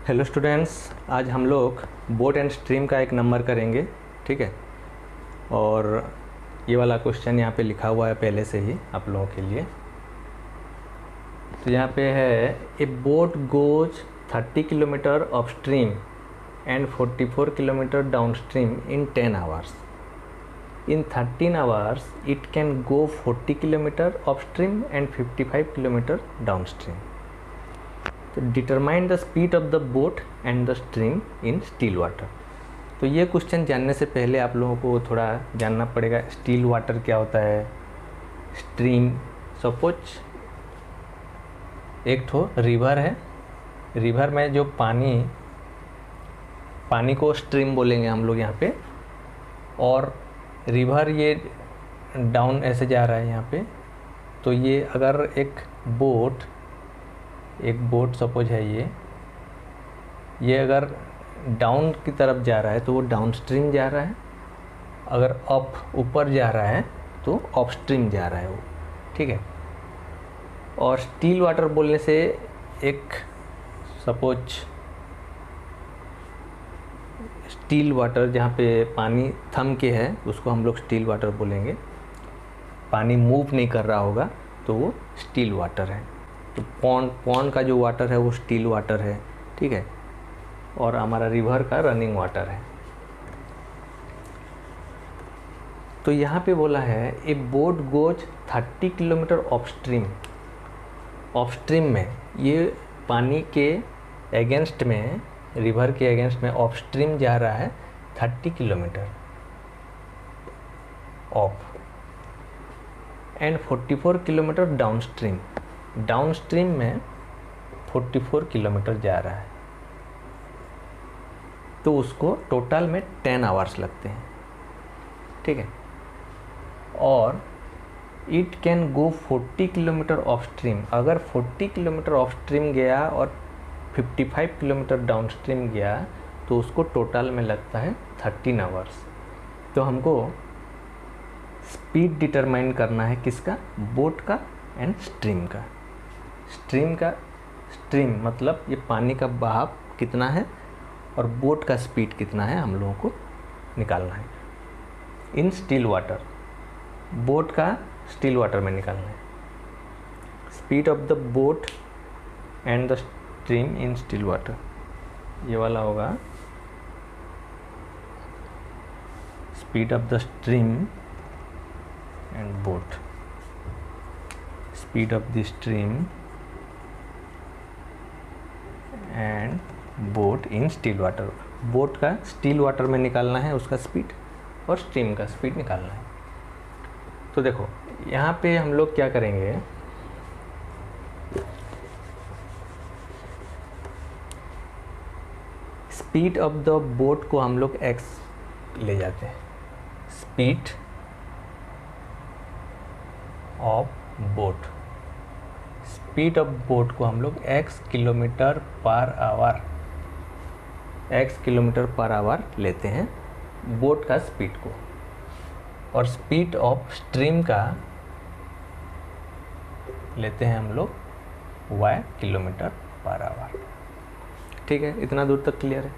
Hello students, आज हम लोग बोट एंड स्ट्रीम का एक नंबर करेंगे। ठीक है, और ये वाला क्वेश्चन यहाँ पे लिखा हुआ है पहले से ही आप लोगों के लिए। तो यहाँ पे है a boat goes 30 kilometre upstream and 44 kilometre downstream in 10 hours. In 13 hours it can go 40 kilometre upstream and 55 kilometre downstream. तो determine the speed of the boat and the stream in still water. तो ये question जानने से पहले आप लोगों को थोड़ा जानना पड़ेगा स्टिल वाटर क्या होता है, स्ट्रीम। सपोज एक ठो रिवर है, रिवर में जो पानी को स्ट्रीम बोलेंगे हम लोग यहाँ पे, और रिवर ये डाउन ऐसे जा रहा है यहाँ पे। तो ये अगर एक बोट सपोज है, ये अगर डाउन की तरफ जा रहा है तो वो डाउन स्ट्रीम जा रहा है, अगर अप ऊपर जा रहा है तो अप स्ट्रीम जा रहा है वो। ठीक है, और स्टिल वाटर बोलने से एक सपोज स्टिल वाटर जहाँ पे पानी थम के है उसको हम लोग स्टिल वाटर बोलेंगे। पानी मूव नहीं कर रहा होगा तो वो स्टिल वाटर है। तो पॉन्ड का जो वाटर है वो स्टिल वाटर है। ठीक है, और हमारा रिवर का रनिंग वाटर है। तो यहाँ पे बोला है a boat goes 30 kilometre off stream. Of stream में ये पानी के अगेंस्ट में, रिवर के अगेंस्ट में ऑफ स्ट्रीम जा रहा है 30 kilometre of, and 44 kilometre down stream. Down stream में 44 किलोमीटर जा रहा है, तो उसको टोटल में 10 आवर्स लगते हैं। ठीक है, और it can go 40 kilometre off stream. अगर 40 किलोमीटर ऑफ स्ट्रीम गया और 55 किलोमीटर डाउन स्ट्रीम गया तो उसको टोटल में लगता है 13 आवर्स। तो हमको स्पीड डिटरमाइन करना है किसका, बोट का एंड स्ट्रीम का। स्ट्रीम मतलब ये पानी का बहाव कितना है और बोट का स्पीड कितना है, हम लोगों को निकालना है इन स्टिल वाटर। बोट का स्टिल वाटर में निकालना है। Speed of the boat and the stream in still water, ये वाला होगा speed of the stream and boat. Speed of the stream and boat in still water. Boat का still water में निकालना है उसका स्पीड, और स्ट्रीम का स्पीड निकालना है। तो देखो यहाँ पे हम लोग क्या करेंगे, स्पीड ऑफ द बोट को हम लोग x ले जाते हैं। Speed of boat, speed of boat को हम लोग x किलोमीटर पर आवर लेते हैं बोट का स्पीड को, और स्पीड ऑफ स्ट्रीम का लेते हैं हम लोग y किलोमीटर पर आवर। ठीक है, इतना दूर तक क्लियर है।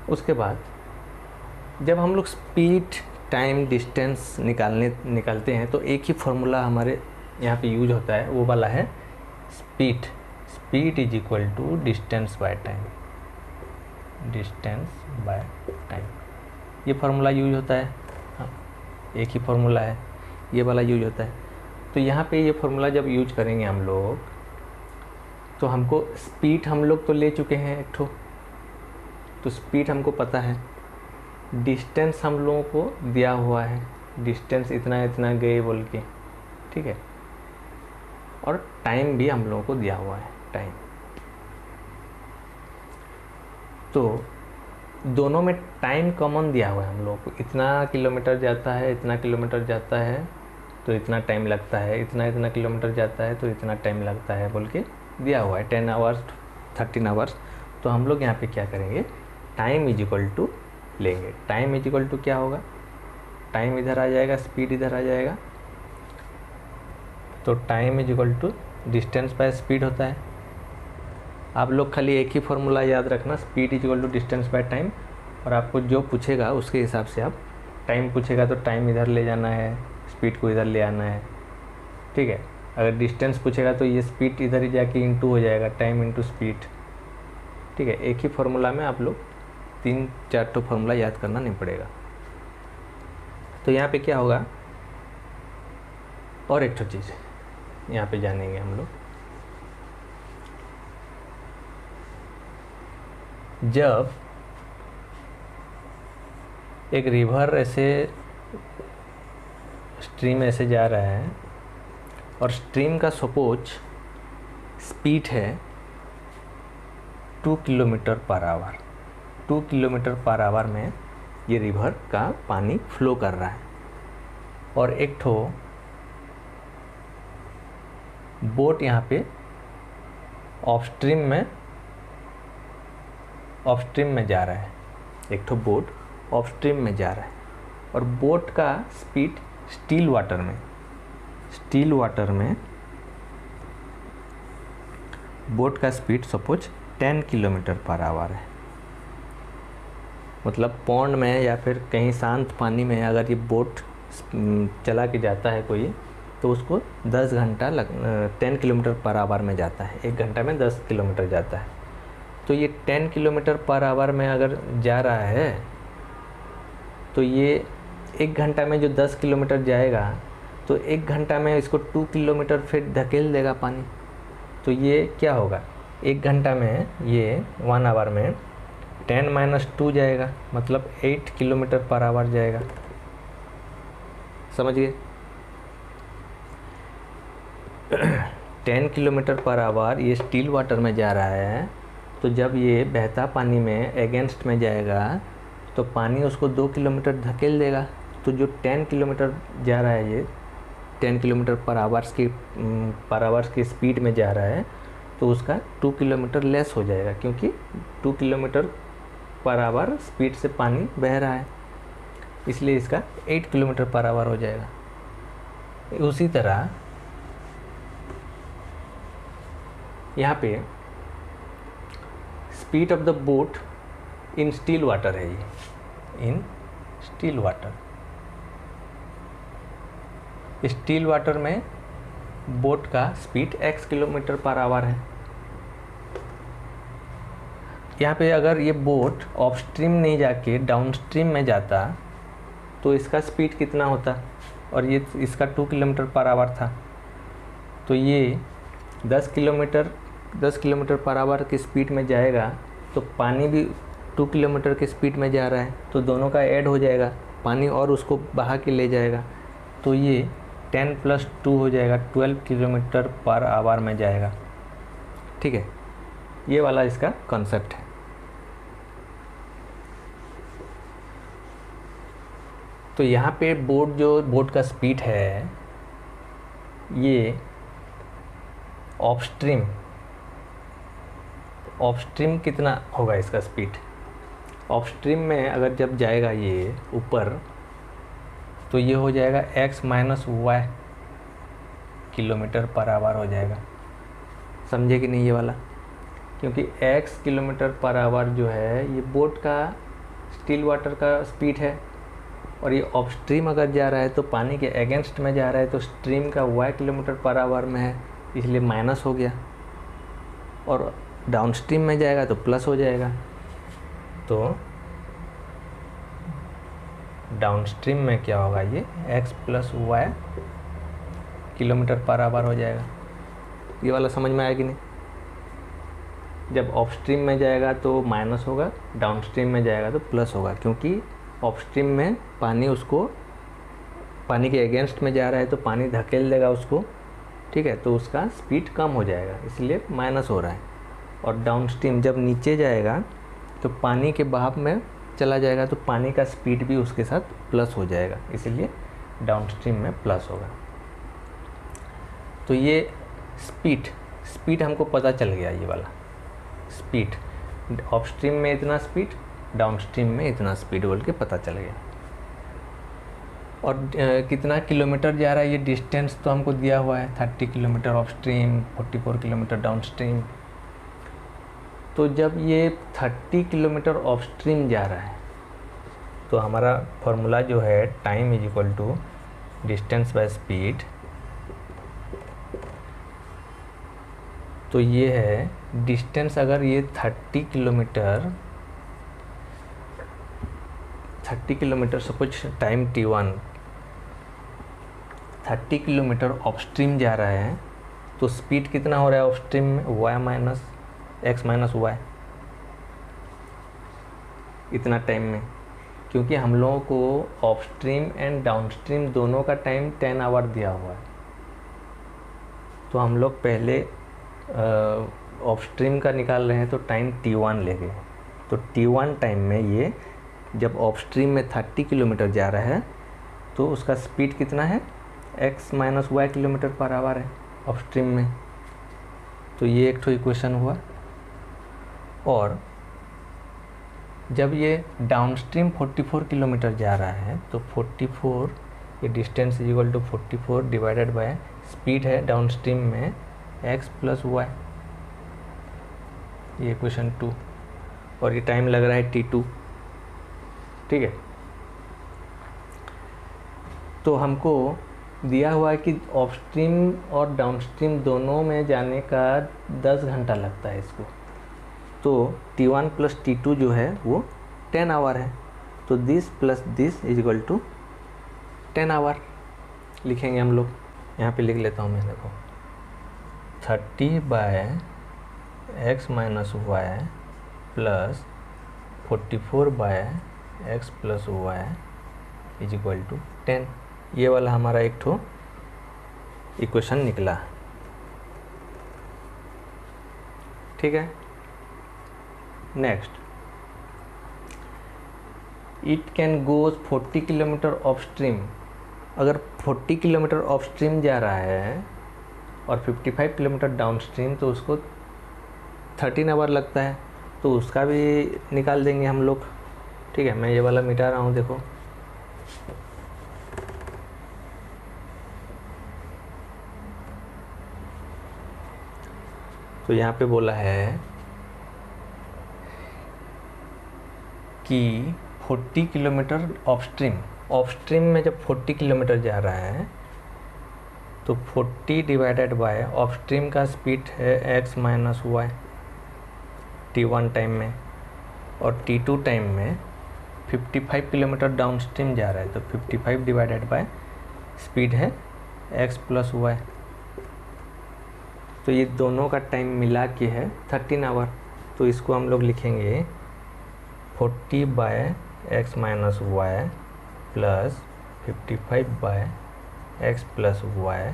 उसके बाद जब हम लोग स्पीड, टाइम, डिस्टेंस निकालते हैं तो एक ही फॉर्मूला हमारे यहाँ पे यूज होता है, वो वाला है speed is equal to distance by time. ये फार्मूला यूज होता है। हाँ, एक ही फार्मूला है, ये वाला यूज होता है। तो यहाँ पे ये फार्मूला जब यूज करेंगे हम लोग तो हमको स्पीड, हम लोग तो ले चुके हैं एक ठो, तो स्पीड हमको पता है। डिस्टेंस हम लोगों को दिया हुआ है, डिस्टेंस इतना इतना गए बोल के। ठीक है, और टाइम भी हम लोगों को दिया हुआ है, टाइम। तो दोनों में टाइम कॉमन दिया हुआ है हम लोगों को। इतना किलोमीटर जाता है, इतना किलोमीटर जाता है तो इतना टाइम लगता है, इतना किलोमीटर जाता है तो इतना टाइम लगता है बोल के दिया हुआ है। 10 आवर्स, 13 आवर्स। तो हम लोग यहाँ पे क्या करेंगे, टाइम इज इक्वल टू लेंगे। टाइम इज इक्वल टू क्या होगा, टाइम इधर आ जाएगा, स्पीड इधर आ जाएगा। तो time is equal to distance by speed होता है। आप लोग खाली एक ही फार्मूला याद रखना, speed is equal to distance by time, और आपको जो पूछेगा उसके हिसाब से आप, टाइम पूछेगा तो टाइम इधर ले जाना है, स्पीड को इधर ले आना है, ठीक है। अगर डिस्टेंस पूछेगा तो ये स्पीड इधर ही जाके इंटू हो जाएगा, टाइम इंटू स्पीड, ठीक है। एक ही फार्मूला में आप लोग 3-4 तो फार्मूला याद करना नहीं पड़ेगा। तो यहाँ पे क्या होगा, और एक तो चीज़ यहाँ पे जानेंगे हम लोग, जब एक रिवर ऐसे स्ट्रीम ऐसे जा रहा है और स्ट्रीम का सपोज स्पीड है 2 kilometre per our, 2 kilometre per our में ये रिवर का पानी फ्लो कर रहा है, और एक ठो बोट यहाँ पे ऑफस्ट्रीम में जा रहा है, एक ठो बोट ऑफस्ट्रीम में जा रहा है, और बोट का स्पीड स्टिल वाटर में बोट का speed suppose 10 kilometre per hour है। मतलब पौंड में या फिर कहीं शांत पानी में अगर ये बोट चला के जाता है कोई, तो उसको 10 घंटा 10 किलोमीटर पर आवर में जाता है, 1 घंटा में 10 किलोमीटर जाता है। तो ये 10 किलोमीटर पर आवर में अगर जा रहा है तो ये 1 घंटा में जो 10 किलोमीटर जाएगा, तो 1 घंटा में इसको 2 किलोमीटर फिर धकेल देगा पानी। तो ये क्या होगा, 1 घंटा में ये 1 आवर में 10 - 2 जाएगा, मतलब 8 किलोमीटर पर आवर जाएगा। समझ गए? 10 किलोमीटर पर आवर ये स्टिल वाटर में जा रहा है, तो जब ये बहता पानी में अगेंस्ट में जाएगा तो पानी उसको 2 किलोमीटर धकेल देगा। तो जो 10 किलोमीटर जा रहा है, ये 10 किलोमीटर पर आवर्स की स्पीड में जा रहा है, तो उसका 2 किलोमीटर लेस हो जाएगा, क्योंकि 2 किलोमीटर पर आवर स्पीड से पानी बह रहा है, इसलिए इसका 8 किलोमीटर पर आवर हो जाएगा। उसी तरह यहाँ पे speed of the boat in still water है, ये इन स्टिल वाटर, स्टिल वाटर में बोट का speed x kilometre per hour है। यहाँ पे अगर ये बोट ऑफस्ट्रीम नहीं जाके डाउनस्ट्रीम में जाता तो इसका स्पीड कितना होता, और ये इसका 2 किलोमीटर पर आवर था, तो ये 10 किलोमीटर पर आवर की स्पीड में जाएगा, तो पानी भी 2 किलोमीटर की स्पीड में जा रहा है, तो दोनों का ऐड हो जाएगा पानी और उसको बहा के ले जाएगा, तो ये 10 + 2 हो जाएगा, 12 किलोमीटर पर आवर में जाएगा। ठीक है, ये वाला इसका कॉन्सेप्ट है। तो यहाँ पे बोट का स्पीड है, ये ऑफस्ट्रीम कितना होगा इसका स्पीड, ऑफस्ट्रीम में अगर जब जाएगा ये ऊपर, तो ये हो जाएगा x - y kilometre per our हो जाएगा। समझे कि नहीं ये वाला? क्योंकि x किलोमीटर पर आवर जो है ये बोट का स्टिल वाटर का स्पीड है, और ये ऑफस्ट्रीम अगर जा रहा है तो पानी के अगेंस्ट में जा रहा है, तो स्ट्रीम का y किलोमीटर पर आवर में है, इसलिए माइनस हो गया, और डाउनस्ट्रीम में जाएगा तो प्लस हो जाएगा। तो डाउनस्ट्रीम में क्या होगा, ये x + y kilometre per our हो जाएगा। ये वाला समझ में आया कि नहीं? जब ऑफस्ट्रीम में जाएगा तो माइनस होगा, डाउनस्ट्रीम में जाएगा तो प्लस होगा, क्योंकि ऑफस्ट्रीम में पानी के अगेंस्ट में जा रहा है तो पानी धकेल देगा उसको, ठीक है, तो उसका स्पीड कम हो जाएगा, इसलिए माइनस हो रहा है। और डाउनस्ट्रीम जब नीचे जाएगा तो पानी के बहाव में चला जाएगा, तो पानी का स्पीड भी उसके साथ प्लस हो जाएगा, इसलिए डाउनस्ट्रीम में प्लस होगा। तो ये स्पीड हमको पता चल गया, ये वाला स्पीड, अपस्ट्रीम में इतना स्पीड, डाउनस्ट्रीम में इतना स्पीड बोल के पता चल गया। और कितना किलोमीटर जा रहा है, ये डिस्टेंस तो हमको दिया हुआ है, 30 किलोमीटर अपस्ट्रीम, 44 किलोमीटर डाउनस्ट्रीम। तो जब ये 30 किलोमीटर ऑफ स्ट्रीम जा रहा है तो हमारा फॉर्मूला जो है time is equal to distance by speed. तो ये है डिस्टेंस, अगर ये 30 kilometre suppose time t1 30 kilometre off stream जा रहा है तो स्पीड कितना हो रहा है ऑफ स्ट्रीम में, x माइनस वाई इतना टाइम में, क्योंकि हम लोगों को off stream and downstream दोनों का टाइम 10 आवर दिया हुआ है। तो हम लोग पहले ऑफ स्ट्रीम का निकाल रहे हैं तो टाइम t1 ले गए। तो t1 टाइम में ये जब ऑफ स्ट्रीम में 30 किलोमीटर जा रहा है तो उसका स्पीड कितना है, x minus Y kilometre per hour है ऑफ स्ट्रीम में। तो ये एक तो इक्वेशन हुआ। और जब ये डाउन स्ट्रीम 44 किलोमीटर जा रहा है तो 44 ये distance is equal to 44 divided by speed है डाउन स्ट्रीम में x प्लस वाई, ये इक्वेशन 2। और ये टाइम लग रहा है t2, ठीक है। तो हमको दिया हुआ है कि ऑफ स्ट्रीम और डाउन स्ट्रीम दोनों में जाने का 10 घंटा लगता है इसको। तो t1 प्लस t2 जो है वो 10 आवर है। तो this plus this is equal to 10 hour लिखेंगे हम लोग। यहाँ पे लिख लेता हूँ मैं, देखो 30 by x minus Y plus 44 by x plus Y is equal to 10। ये वाला हमारा एक ठो इक्वेशन निकला, ठीक है। Next, it can goes 40 kilometre off stream. अगर 40 किलोमीटर ऑफ स्ट्रीम जा रहा है और 55 किलोमीटर डाउन स्ट्रीम तो उसको 13 आवर लगता है। तो उसका भी निकाल देंगे हम लोग, ठीक है। मैं ये वाला मिटा रहा हूँ, देखो तो यहाँ पे बोला है कि 40 किलोमीटर ऑफ स्ट्रीम में जब 40 किलोमीटर जा रहा है तो 40 डिवाइडेड बाय ऑफ स्ट्रीम का स्पीड है x minus Y t1 time में, और t2 टाइम में 55 किलोमीटर डाउन स्ट्रीम जा रहा है तो 55 डिवाइडेड बाय स्पीड है x प्लस वाई। तो ये दोनों का टाइम मिला के है 13 आवर। तो इसको हम लोग लिखेंगे 40 by x minus Y plus 55 by x plus Y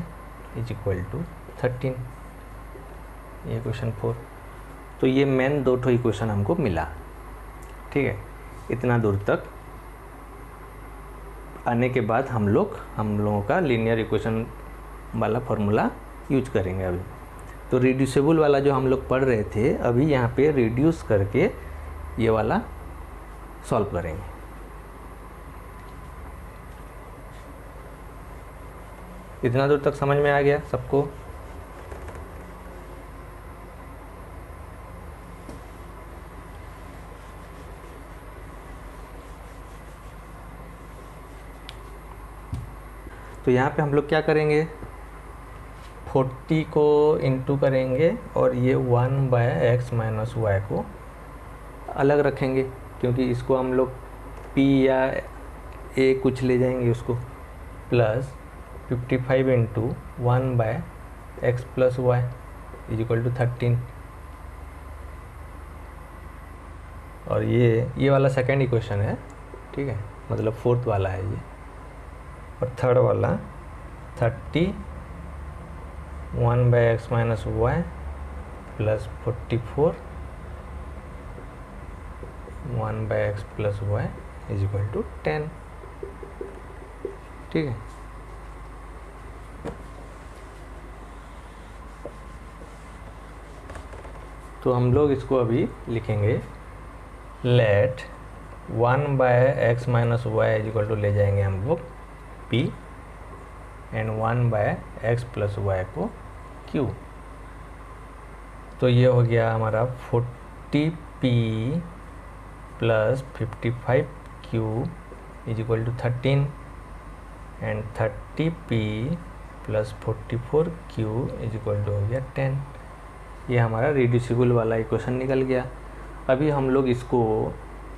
is equal to 13। ये क्वेश्चन 4। तो ये मेन दो ठो इक्वेशन हमको मिला, ठीक है। इतना दूर तक आने के बाद हम लोगों का लीनियर इक्वेशन वाला फॉर्मूला यूज करेंगे अभी। तो रिड्यूसेबल वाला जो हम लोग पढ़ रहे थे अभी यहाँ पे रिड्यूस करके ये वाला सॉल्व करेंगे। इतना दूर तक समझ में आ गया सबको? तो यहाँ पे हम लोग क्या करेंगे, 40 को इंटू करेंगे और ये 1 बाय एक्स माइनस वाई को अलग रखेंगे, क्योंकि इसको हम लोग p या a कुछ ले जाएंगे उसको, plus 55 into 1 by x plus Y is equal to 13। और ये वाला सेकेंड इक्वेशन है, ठीक है, मतलब फोर्थ वाला है ये। और थर्ड वाला 30 1 by x minus Y plus 44 1 by x plus Y is equal to 10, ठीक है। तो हम लोग इसको अभी लिखेंगे, let 1 by x minus y is equal to ले जाएंगे हम लोग p and 1 by x plus y को q। तो ये हो गया हमारा 40 40p plus 55q is equal to 13 and 30p plus 44q is equal to हो गया 10। ये हमारा रिड्यूसिबल वाला इक्वेशन निकल गया। अभी हम लोग इसको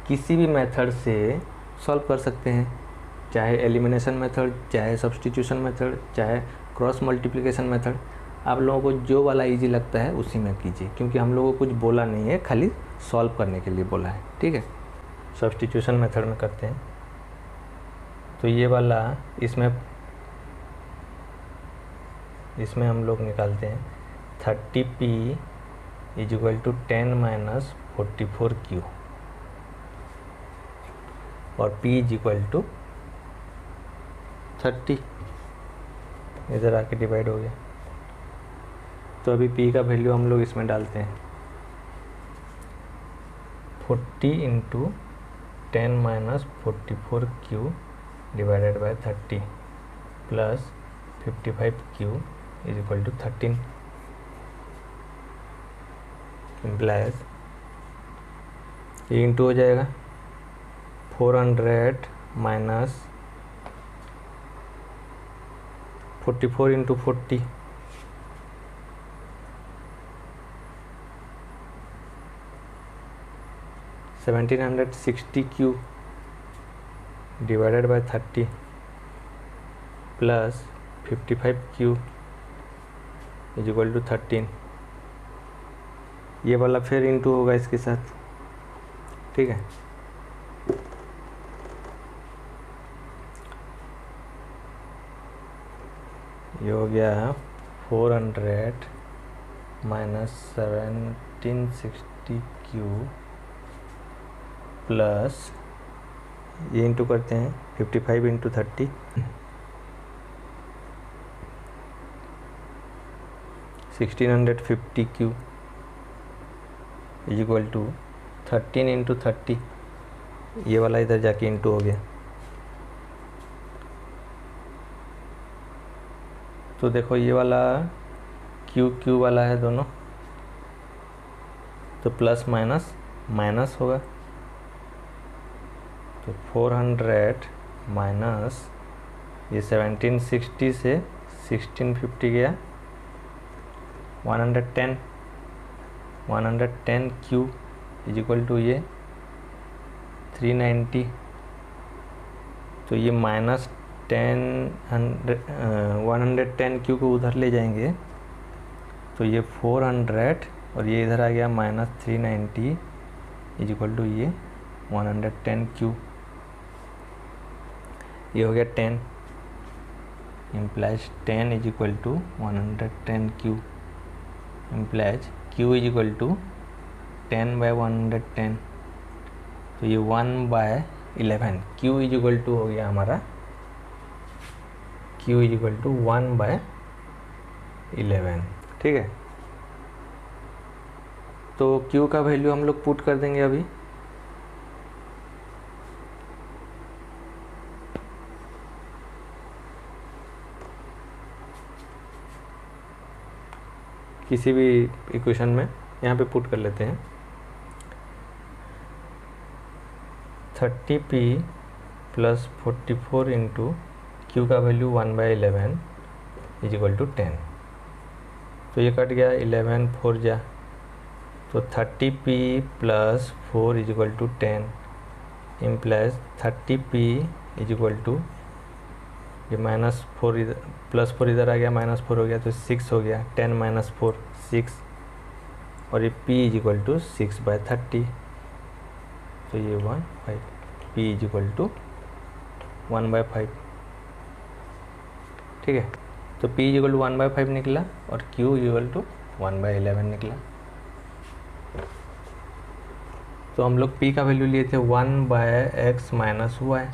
किसी भी मेथड से सॉल्व कर सकते हैं, चाहे एलिमिनेशन मेथड, चाहे सब्स्टिट्यूशन मेथड, चाहे क्रॉस मल्टीप्लिकेशन मेथड। आप लोगों को जो वाला इजी लगता है उसी में कीजिए, क्योंकि हम लोगों को कुछ बोला नहीं है, खाली सॉल्व करने के लिए बोला है। ठीक है, सब्स्टिट्यूशन मेथड में करते हैं। तो ये वाला इसमें हम लोग निकालते हैं 30p is equal to 10 minus 44q और p इज इक्वल टू 30, इधर आके डिवाइड हो गया। तो अभी p का वैल्यू हम लोग इसमें डालते हैं 40 into 10 minus 44q divided by 30 plus 55q is equal to 13 implies ये इंटू हो जाएगा 400 minus 44 into 40 1760q divided by 30 plus 55q is equal to 13। ये वाला फिर इंटू होगा इसके साथ। ठीक है, ये हो गया 400 माइनस 1760q प्लस ये इंटू करते हैं 55 into 30 1650q is equal to 13 into 30। ये वाला इधर जाके इंटू हो गया। तो देखो ये वाला क्यू वाला है दोनों, तो प्लस माइनस माइनस होगा। तो 400 माइनस ये 1760 से 1650 गया 110 क्यू इज इक्वल टू ये 390। तो ये माइनस 110 क्यू को उधर ले जाएंगे तो ये 400 और ये इधर आ गया माइनस 390 इज इक्वल टू ये 110 क्यू। ये हो गया 10 implies 10 is equal to 110 q implies q is equal to 10 by 110। तो ये 1 by 11 q is equal to हो गया हमारा q is equal to 1 by 11। ठीक है, तो क्यू का वैल्यू हम लोग पुट कर देंगे अभी। किसी भी इक्वेशन में यहाँ पे पुट कर लेते हैं 30p प्लस 44 इंटू क्यू का value 1 by 11 is equal to 10। तो ये कट गया 11 4 जा, तो 30p plus 4 is equal to 10 implies 30p is equal to ये माइनस 4 इधर प्लस 4 इधर आ गया माइनस 4 हो गया तो 6 हो गया 10 माइनस 4 6 और ये p is equal to 6 by 30। तो ये 1 5 p is equal to 1 by 5। ठीक है, तो p is equal to 1 by 5 निकला और q is equal to 1 by 11 निकला। तो हम लोग p का वैल्यू लिए थे 1 बाय एक्स माइनस वाई,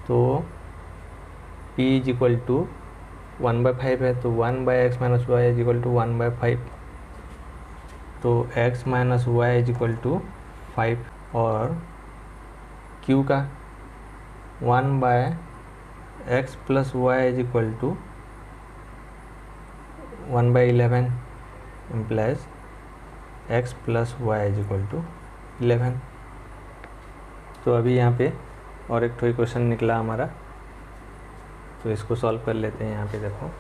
तो p is equal to 1 by 5 है तो 1 by x minus y is equal to 1 by 5। तो x minus y is equal to 5 और q का 1 by x plus Y is equal to 1 by 11 implies x plus Y is equal to 11। तो अभी यहाँ पे और एक तो क्वेश्चन निकला हमारा, तो इसको सॉल्व कर लेते हैं। यहाँ पे देखो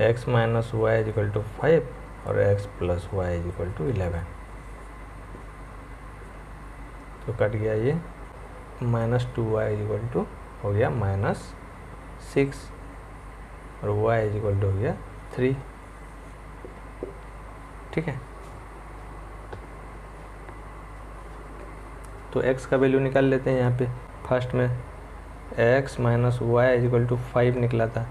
x minus y is equal to 5 और x plus Y is equal to 11। तो कट गया ये, minus 2y is equal to हो गया -6 और y इज इक्वल टू हो गया 3। ठीक है, तो x का वैल्यू निकाल लेते हैं। यहाँ पे फर्स्ट में x minus y is equal to 5 निकला था,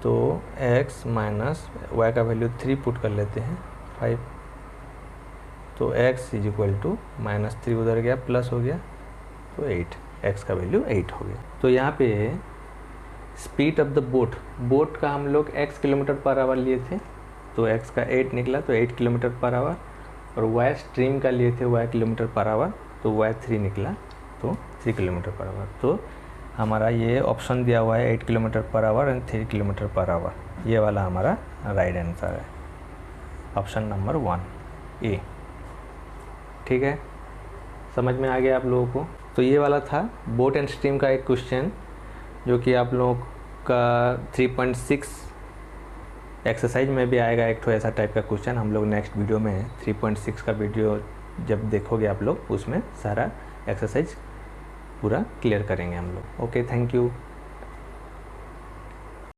तो x माइनस वाई का वैल्यू 3 पुट कर लेते हैं 5, तो x इज इक्वल टू -3 उधर गया प्लस हो गया तो 8, x का वैल्यू 8 हो गया। तो यहाँ पे स्पीड ऑफ द बोट का हम लोग x किलोमीटर पर आवर लिए थे, तो x का 8 निकला तो 8 किलोमीटर पर आवर, और y स्ट्रीम का लिए थे y किलोमीटर पर आवर, तो y 3 निकला तो 3 किलोमीटर पर आवर। तो हमारा ये ऑप्शन दिया हुआ है 8 kilometre per our and 3 kilometre per our, ये वाला हमारा राइट आंसर है, ऑप्शन नंबर 1 ए। ठीक है, समझ में आ गया आप लोगों को। तो ये वाला था बोट एंड स्ट्रीम का एक क्वेश्चन, जो कि आप लोगों का 3.6 एक्सरसाइज में भी आएगा। एक तो ऐसा टाइप का क्वेश्चन हम लोग नेक्स्ट वीडियो में 3.6 का वीडियो जब देखोगे आप लोग, उसमें सारा एक्सरसाइज पूरा क्लियर करेंगे हम लोग। Okay, thank you.